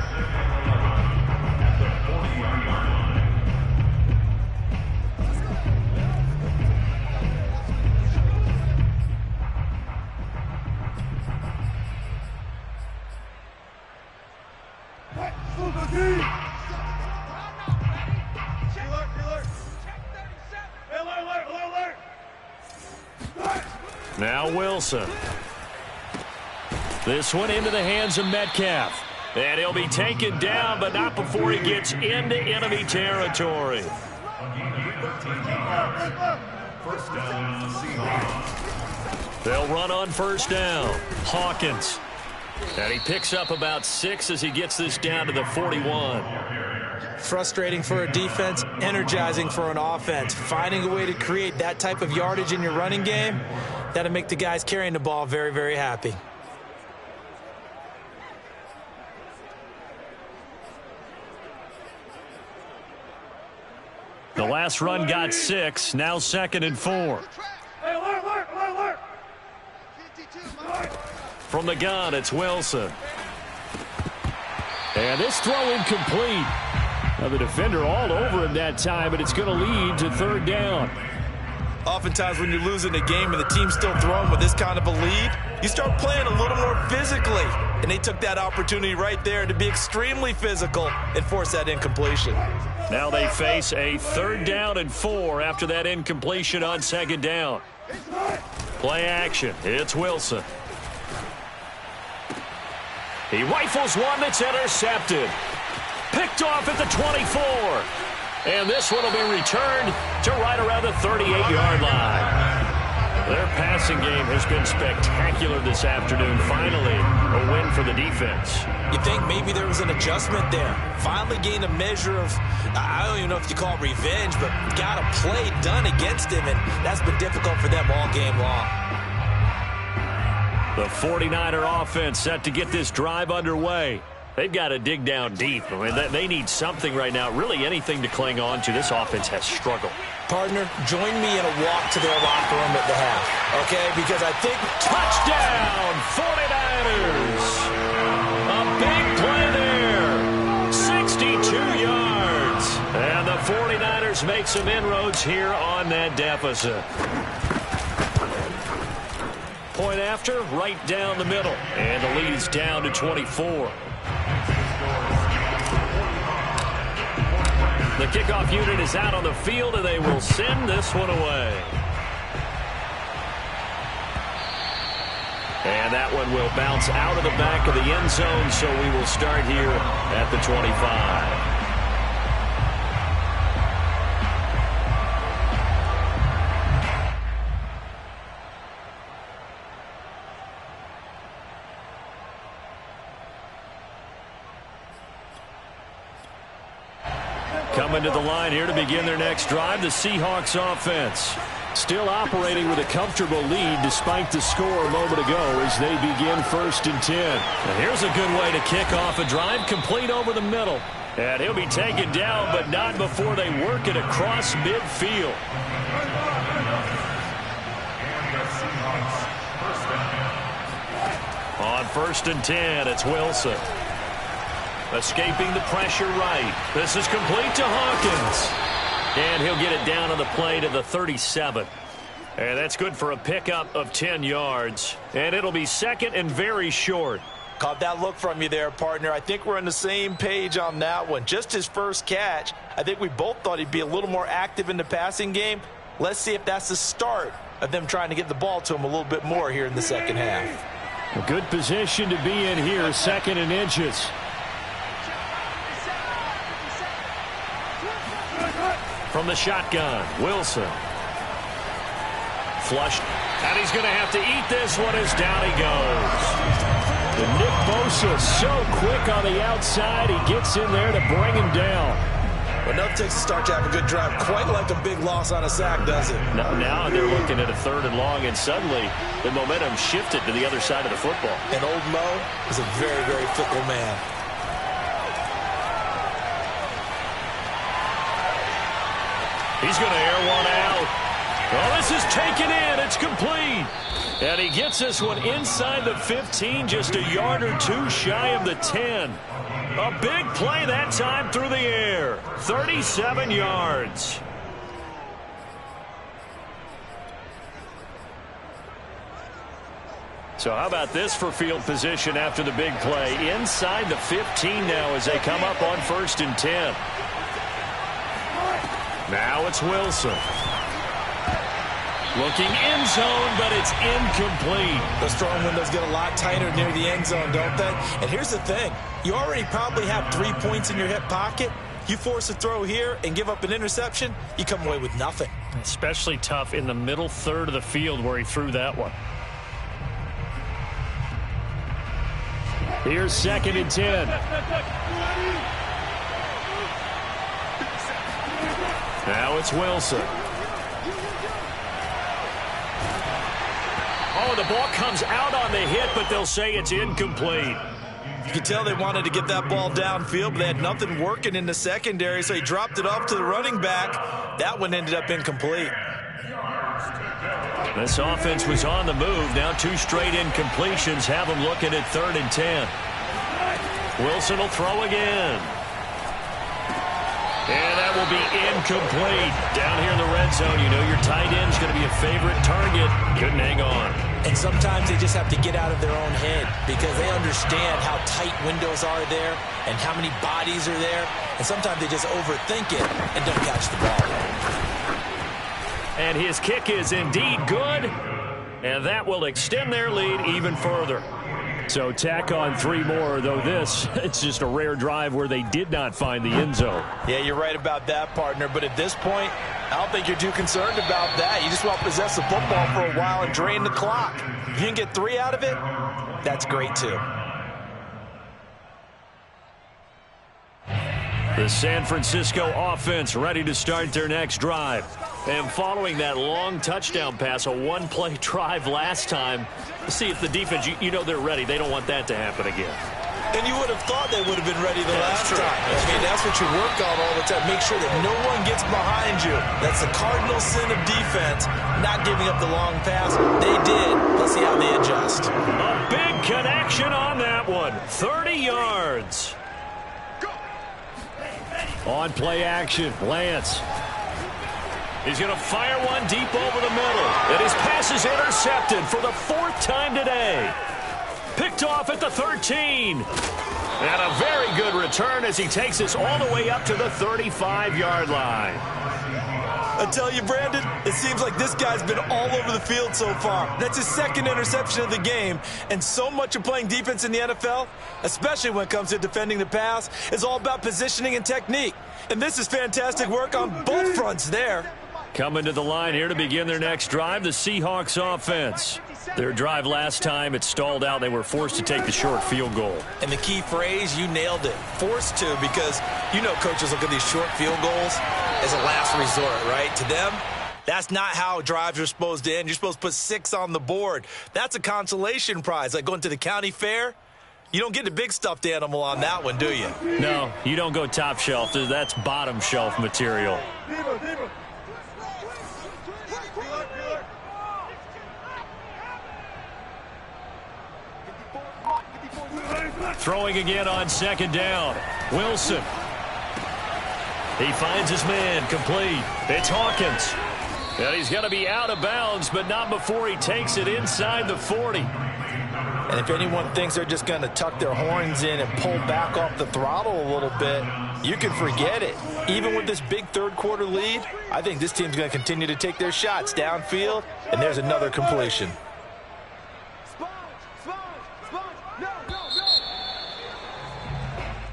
Now Wilson. This one into the hands of Metcalf. And he'll be taken down, but not before he gets into enemy territory. They'll run on 1st down. Hawkins. And he picks up about 6 as he gets this down to the 41. Frustrating for a defense, energizing for an offense. Finding a way to create that type of yardage in your running game, that'll make the guys carrying the ball very, very happy. The last run got 6, now 2nd and 4. From the gun, it's Wilson. And this throw incomplete. Now the defender all over him that time, but it's going to lead to 3rd down. Oftentimes when you're losing a game and the team's still throwing with this kind of a lead, you start playing a little more physically. And they took that opportunity right there to be extremely physical and force that incompletion. Now they face a 3rd down and 4 after that incompletion on 2nd down. Play action. It's Wilson. He rifles one that's intercepted. Picked off at the 24. And this one will be returned to right around the 38-yard line. Their passing game has been spectacular this afternoon. Finally, a win for the defense. You think maybe there was an adjustment there. Finally gained a measure of, I don't even know if you call it revenge, but got a play done against him, and that's been difficult for them all game long. The 49er offense set to get this drive underway. They've got to dig down deep. I mean, they need something right now, really anything to cling on to. This offense has struggled. Partner, join me in a walk to their locker room at the half, okay? Because I think... Touchdown, 49ers! A big play there. 62 yards. And the 49ers make some inroads here on that deficit. Point after, right down the middle. And the lead is down to 24. The kickoff unit is out on the field, and they will send this one away. And that one will bounce out of the back of the end zone, so we will start here at the 25. Coming to the line here to begin their next drive, the Seahawks offense. Still operating with a comfortable lead despite the score a moment ago as they begin 1st and 10. And here's a good way to kick off a drive, complete over the middle. And he'll be taken down, but not before they work it across midfield. On 1st and 10, it's Wilson. Escaping the pressure right. This is complete to Hawkins. And he'll get it down on the play to the 37. And that's good for a pickup of 10 yards. And it'll be 2nd and very short. Caught that look from you there, partner. I think we're on the same page on that one. Just his first catch. I think we both thought he'd be a little more active in the passing game. Let's see if that's the start of them trying to get the ball to him a little bit more here in the second half. A good position to be in here, 2nd and inches. From the shotgun, Wilson. Flushed. And he's going to have to eat this one as down he goes. The Nick Bosa so quick on the outside. He gets in there to bring him down. But enough takes to start to have a good drive. Quite like a big loss on a sack, does it? Now they're looking at a 3rd and long, and suddenly the momentum shifted to the other side of the football. And old Mo is a very, very fickle man. He's going to air one out. Oh, this is taken in. It's complete. And he gets this one inside the 15, just a yard or two shy of the 10. A big play that time through the air. 37 yards. So how about this for field position after the big play? Inside the 15 now as they come up on 1st and 10. Now it's Wilson. Looking end zone, but it's incomplete. Those throwing windows get a lot tighter near the end zone, don't they? And here's the thing. You already probably have 3 points in your hip pocket. You force a throw here and give up an interception, you come away with nothing. Especially tough in the middle 3rd of the field where he threw that one. Here's 2nd and 10. Now it's Wilson. Oh, the ball comes out on the hit, but they'll say it's incomplete. You can tell they wanted to get that ball downfield, but they had nothing working in the secondary, so he dropped it off to the running back. That one ended up incomplete. This offense was on the move. Now 2 straight incompletions have them looking at 3rd and 10. Wilson will throw again. And that will be incomplete. Down here in the red zone, you know your tight end's going to be a favorite target. Couldn't hang on. And sometimes they just have to get out of their own head because they understand how tight windows are there and how many bodies are there. And sometimes they just overthink it and don't catch the ball. And his kick is indeed good. And that will extend their lead even further. So tack on 3 more, though this, it's just a rare drive where they did not find the end zone. Yeah, you're right about that, partner. But at this point, I don't think you're too concerned about that. You just want to possess the football for a while and drain the clock. If you can get 3 out of it, that's great, too. The San Francisco offense ready to start their next drive. And following that long touchdown pass, a 1-play drive last time, see if the defense, you know they're ready. They don't want that to happen again. And you would have thought they would have been ready the last time. I mean, that's what you work on all the time. Make sure that no one gets behind you. That's the cardinal sin of defense, not giving up the long pass. They did. Let's see how they adjust. A big connection on that one. 30 yards. On play action, Lance. He's going to fire one deep over the middle. And his pass is intercepted for the 4th time today. Picked off at the 13. And a very good return as he takes us all the way up to the 35-yard line. I tell you, Brandon, it seems like this guy's been all over the field so far. That's his 2nd interception of the game. And so much of playing defense in the NFL, especially when it comes to defending the pass, is all about positioning and technique. And this is fantastic work on both fronts there. Coming to the line here to begin their next drive, the Seahawks offense. Their drive last time, it stalled out. They were forced to take the short field goal. And the key phrase, you nailed it. Forced to, because you know coaches look at these short field goals as a last resort, right? To them, that's not how drives are supposed to end. You're supposed to put 6 on the board. That's a consolation prize, like going to the county fair. You don't get the big stuffed animal on that one, do you? No, you don't go top shelf. That's bottom shelf material. Throwing again on 2nd down. Wilson. He finds his man, complete. It's Hawkins. And he's going to be out of bounds, but not before he takes it inside the 40. And if anyone thinks they're just going to tuck their horns in and pull back off the throttle a little bit, you can forget it. Even with this big 3rd quarter lead, I think this team's going to continue to take their shots downfield, and there's another completion.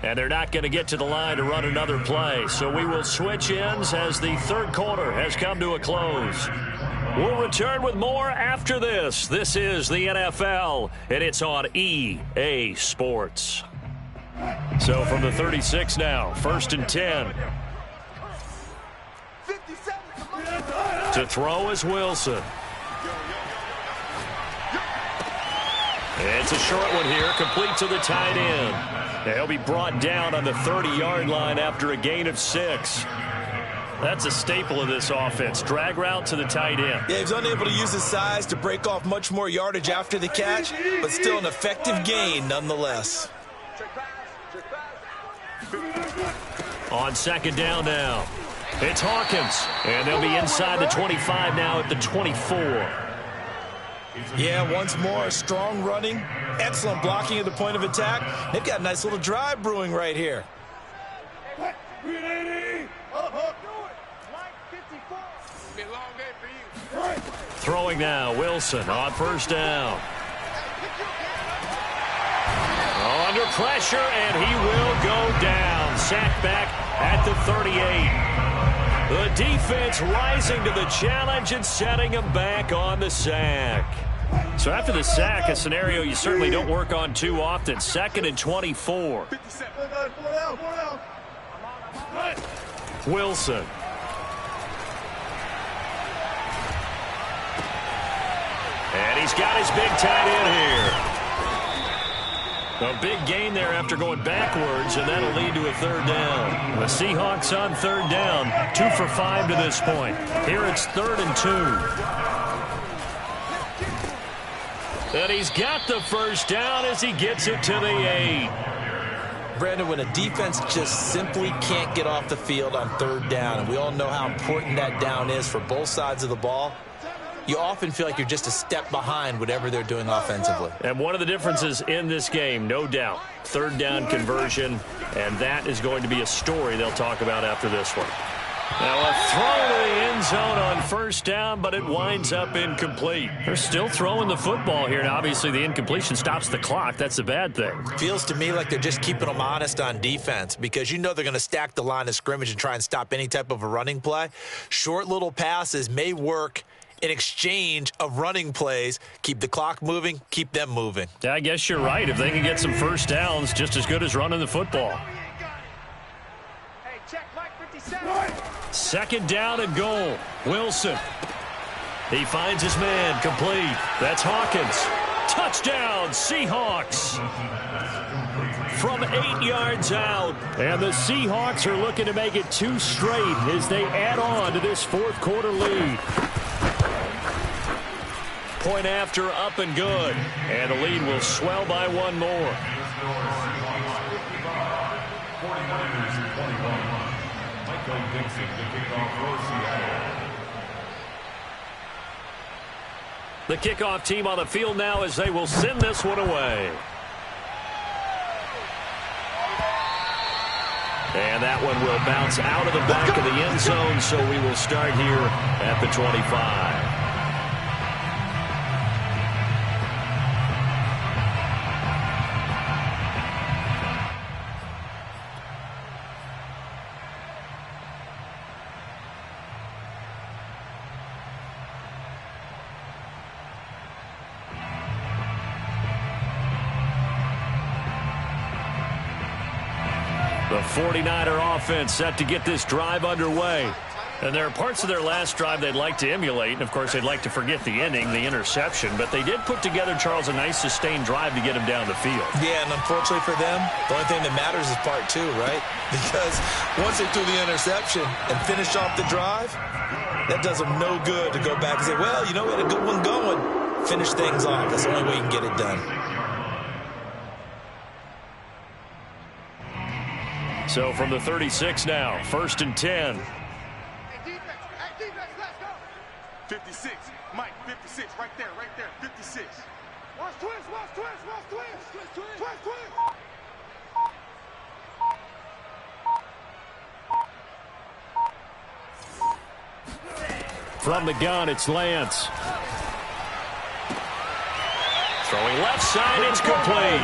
And they're not going to get to the line to run another play. So we will switch ends as the 3rd quarter has come to a close. We'll return with more after this. This is the NFL, and it's on EA Sports. So from the 36 now, 1st and 10. To throw is Wilson. It's a short one here, complete to the tight end. He'll be brought down on the 30-yard line after a gain of 6. That's a staple of this offense. Drag route to the tight end. Yeah, he's unable to use his size to break off much more yardage after the catch, but still an effective gain nonetheless. On 2nd down now, it's Hawkins. And they'll be inside the 25 now at the 24. Yeah, once more, strong running, excellent blocking at the point of attack. They've got a nice little drive brewing right here. Throwing now, Wilson on 1st down. Under pressure, and he will go down. Sacked back at the 38. The defense rising to the challenge and setting him back on the sack. So after the sack, a scenario you certainly don't work on too often. 2nd and 24. Wilson. And he's got his big tight end here. A big gain there after going backwards, and that'll lead to a 3rd down. The Seahawks on 3rd down, 2 for 5 to this point. Here it's 3rd and 2. And he's got the 1st down as he gets it to the 8. Brandon, when a defense just simply can't get off the field on 3rd down, and we all know how important that down is for both sides of the ball, you often feel like you're just a step behind whatever they're doing offensively. And one of the differences in this game, no doubt, 3rd down conversion, and that is going to be a story they'll talk about after this one. Now a throw to the end zone on 1st down, but it winds up incomplete. They're still throwing the football here. Now, obviously, the incompletion stops the clock. That's a bad thing. Feels to me like they're just keeping them honest on defense because you know they're going to stack the line of scrimmage and try and stop any type of a running play. Short little passes may work in exchange of running plays. Keep the clock moving, keep them moving. Yeah, I guess you're right. If they can get some 1st downs, just as good as running the football. Hey, check Mike 57. 2nd down and goal. Wilson. He finds his man, complete. That's Hawkins. Touchdown, Seahawks. from 8 yards out. And the Seahawks are looking to make it 2 straight as they add on to this fourth quarter lead. Point after, up and good. And the lead will swell by 1 more. 49ers 21. Michael Dixon to kick off for Seattle. The kickoff team on the field now as they will send this one away. And that one will bounce out of the back of the end zone, so we will start here at the 25. The 49er offense set to get this drive underway. And there are parts of their last drive they'd like to emulate. And, of course, they'd like to forget the ending, the interception. But they did put together, Charles, a nice sustained drive to get him down the field. Yeah, and unfortunately for them, the only thing that matters is part 2, right? Because once they threw the interception and finished off the drive, that does them no good to go back and say, well, you know, we had a good one going. Finish things off. That's the only way you can get it done. So from the 36 now, 1st and 10. Hey, defense, let's go. 56, Mike, 56, right there, 56. Watch twist. From the gun, it's Lance. Throwing left side, it's complete.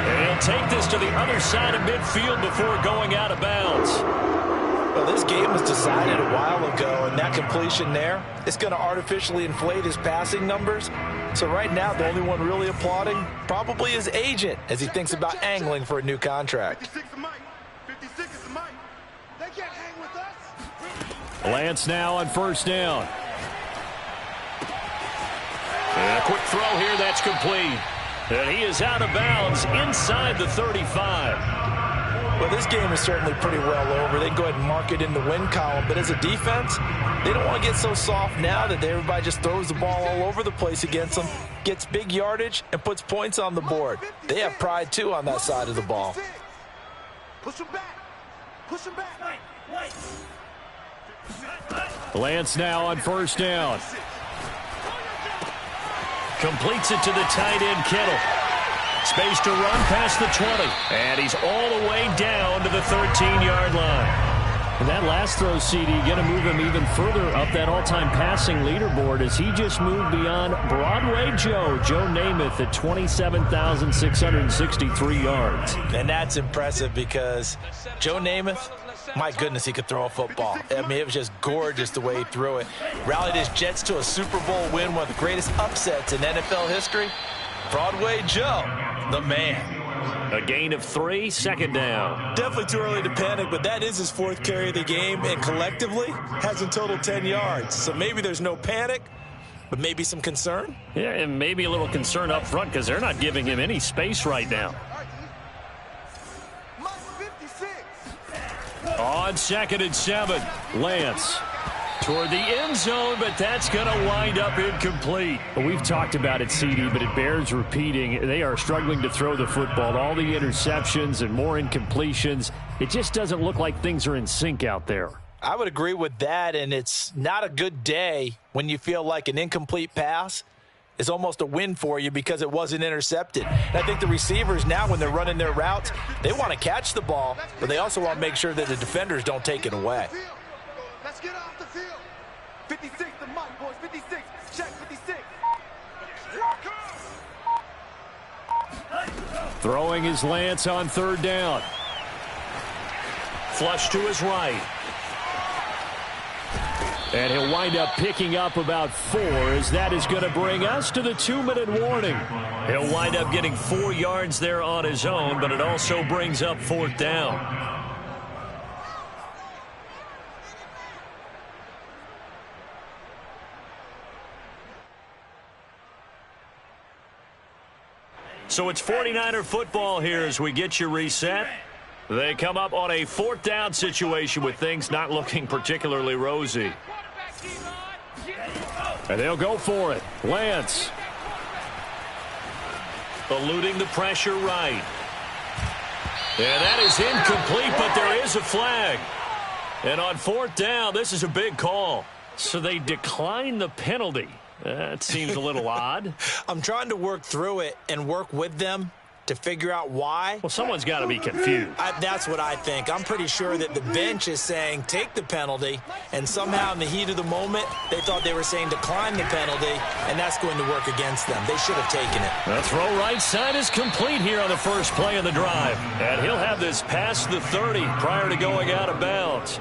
And he'll take this to the other side of midfield before going out of bounds. Well, this game was decided a while ago, and that completion there, it's going to artificially inflate his passing numbers. So right now, the only one really applauding probably his agent as he thinks about angling for a new contract. 56 is Mike. 56 is Mike. They can't hang with us. Lance now on 1st down. And a quick throw here, that's complete. And he is out of bounds inside the 35. Well, this game is certainly pretty well over. They can go ahead and mark it in the win column. But as a defense, they don't want to get so soft now that everybody just throws the ball all over the place against them, gets big yardage, and puts points on the board. They have pride, too, on that side of the ball. Push him back. Push him back. Lance now on 1st down. Completes it to the tight end, Kittle. Space to run past the 20. And he's all the way down to the 13-yard line. And that last throw, CD, going to move him even further up that all-time passing leaderboard as he just moved beyond Broadway Joe Namath at 27,663 yards. And that's impressive because Joe Namath, my goodness, he could throw a football. I mean, it was just gorgeous the way he threw it. Rallied his Jets to a Super Bowl win, one of the greatest upsets in NFL history. Broadway Joe, the man. A gain of 3, 2nd down. Definitely too early to panic, but that is his 4th carry of the game, and collectively has in total 10 yards. So maybe there's no panic, but maybe some concern. Yeah, and maybe a little concern up front because they're not giving him any space right now. Mike, 56. On 2nd and 7, Lance toward the end zone, but that's going to wind up incomplete. We've talked about it, CD, but it bears repeating. They are struggling to throw the football. All the interceptions and more incompletions. It just doesn't look like things are in sync out there. I would agree with that, and it's not a good day when you feel like an incomplete pass is almost a win for you because it wasn't intercepted. And I think the receivers now, when they're running their routes, they want to catch the ball, but they also want to make sure that the defenders don't take it away. Let's get off the field. 56 to Mike, boys. 56. Check 56. Throwing is Lance on 3rd down. Flush to his right. And he'll wind up picking up about 4 as that is going to bring us to the 2-minute warning. He'll wind up getting 4 yards there on his own, but it also brings up 4th down. So it's 49er football here as we get you reset. They come up on a 4th down situation with things not looking particularly rosy. And they'll go for it. Lance. Eluding the pressure right. And that is incomplete, but there is a flag. And on 4th down, this is a big call. So they decline the penalty. That seems a little odd. I'm trying to work through it and work with them to figure out why. Well, someone's got to be confused. That's what I think. I'm pretty sure that the bench is saying take the penalty, and somehow in the heat of the moment, they thought they were saying decline the penalty, and that's going to work against them. They should have taken it. The throw right side is complete here on the first play of the drive. And he'll have this past the 30 prior to going out of bounds.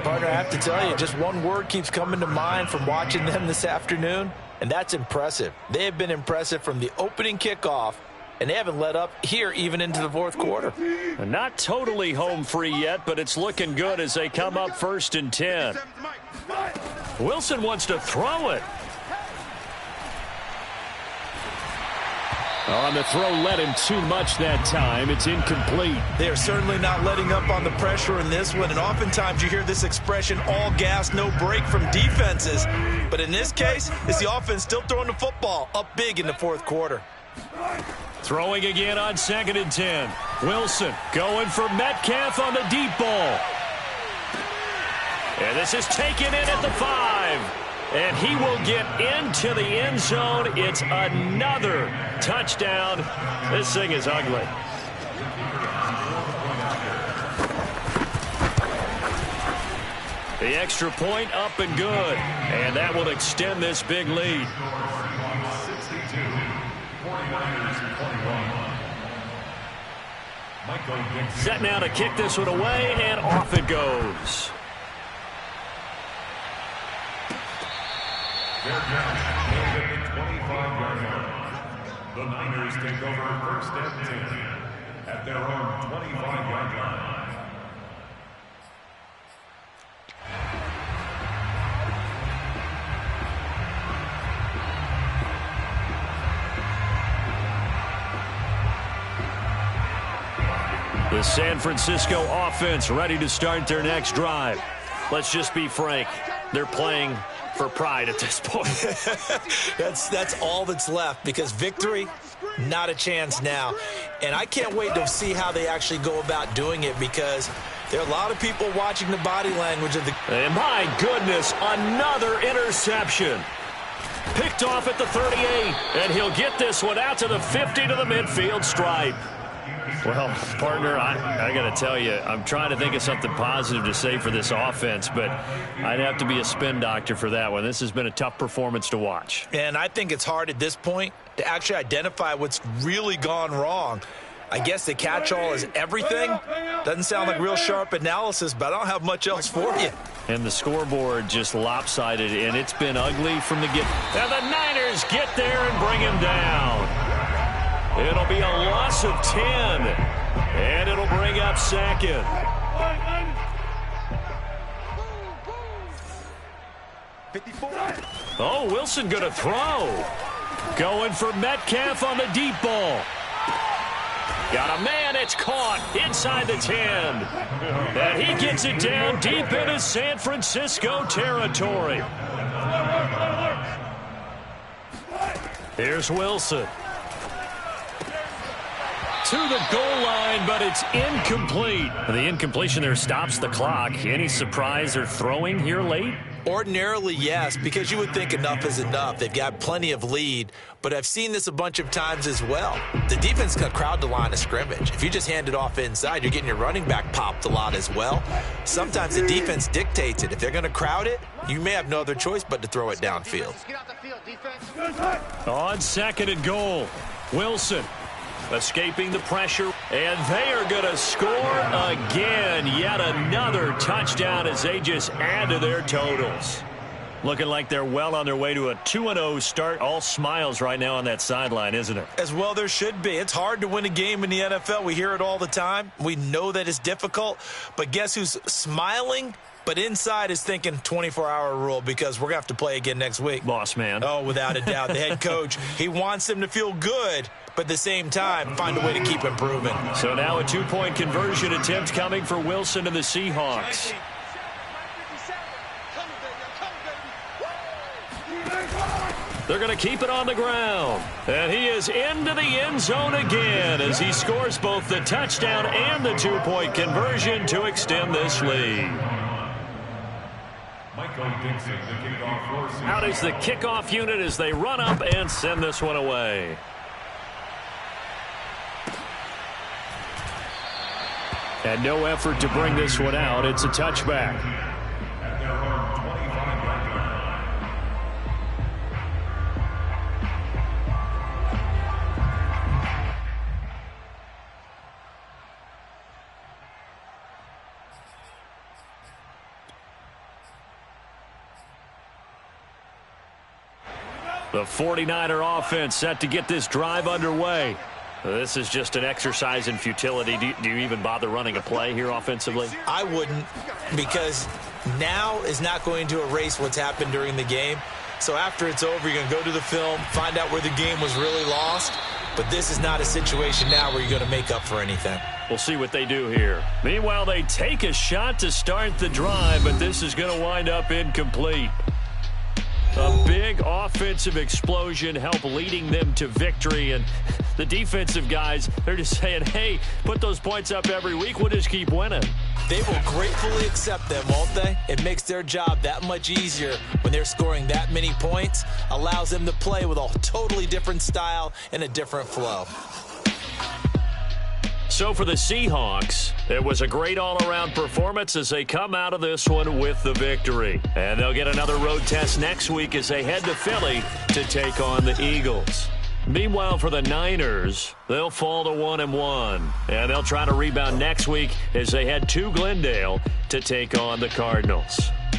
Partner, I have to tell you, just one word keeps coming to mind from watching them this afternoon, and that's impressive. They have been impressive from the opening kickoff, and they haven't let up here even into the 4th quarter. Not totally home free yet, but it's looking good as they come up 1st and 10. Wilson wants to throw it. On the throw, let him too much that time. It's incomplete. They are certainly not letting up on the pressure in this one, and oftentimes you hear this expression, all gas, no break from defenses. But in this case, it's the offense still throwing the football up big in the 4th quarter. Throwing again on 2nd and 10. Wilson going for Metcalf on the deep ball. And this is taken in at the 5. And he will get into the end zone. It's another touchdown. This thing is ugly. The extra point up and good. And that will extend this big lead. Set now to kick this one away, and off it goes. They're down at the 25-yard line. The Niners take over 1st and 10 at their own 25-yard line. The San Francisco offense ready to start their next drive. Let's just be frank. They're playing for pride at this point. That's all that's left, because victory, not a chance now. And I can't wait to see how they actually go about doing it, because there are a lot of people watching the body language of the... And my goodness, another interception. Picked off at the 38, and he'll get this one out to the 50 to the midfield stripe. Well, partner, I got to tell you, I'm trying to think of something positive to say for this offense, but I'd have to be a spin doctor for that one. This has been a tough performance to watch. And I think it's hard at this point to actually identify what's really gone wrong. I guess the catch-all is everything. Doesn't sound like real sharp analysis, but I don't have much else for you. And the scoreboard just lopsided, and it's been ugly from the get. And the Niners get there and bring him down. It'll be a loss of 10, and it'll bring up 2nd. Oh, Wilson going to throw. Going for Metcalf on the deep ball. Got a man, it's caught inside the 10. And he gets it down deep into San Francisco territory. Here's Wilson. To the goal line, but it's incomplete. The incompletion there stops the clock. Any surprise they're throwing here late? Ordinarily, yes, because you would think enough is enough. They've got plenty of lead, but I've seen this a bunch of times as well. The defense can crowd the line of scrimmage. If you just hand it off inside, you're getting your running back popped a lot as well. Sometimes the defense dictates it. If they're going to crowd it, you may have no other choice but to throw it downfield. On 2nd and goal, Wilson escaping the pressure, and they are going to score again. Yet another touchdown as they just add to their totals. Looking like they're well on their way to a 2-0 start. All smiles right now on that sideline, isn't it? As well there should be. It's hard to win a game in the NFL. We hear it all the time. We know that it's difficult. But guess who's smiling But inside is thinking 24-hour rule because we're going to have to play again next week. Boss man. Oh, without a doubt. The head coach, he wants them to feel good, but at the same time, find a way to keep improving. So now a 2-point conversion attempt coming for Wilson and the Seahawks. They're going to keep it on the ground. And he is into the end zone again as he scores both the touchdown and the 2-point conversion to extend this lead. Out is the kickoff unit as they run up and send this one away. And no effort to bring this one out. It's a touchback. At their own 25-yard line. The 49er offense set to get this drive underway. This is just an exercise in futility. Do you even bother running a play here offensively? I wouldn't, because now is not going to erase what's happened during the game. So after it's over, you're going to go to the film, find out where the game was really lost. But this is not a situation now where you're going to make up for anything. We'll see what they do here. Meanwhile, they take a shot to start the drive, but this is going to wind up incomplete. A big offensive explosion helped leading them to victory, and the defensive guys, they're just saying, hey, put those points up every week, we'll just keep winning. They will gratefully accept them, won't they? It makes their job that much easier when they're scoring that many points, allows them to play with a totally different style and a different flow. So for the Seahawks, it was a great all-around performance as they come out of this one with the victory. And they'll get another road test next week as they head to Philly to take on the Eagles. Meanwhile, for the Niners, they'll fall to 1-1. And they'll try to rebound next week as they head to Glendale to take on the Cardinals.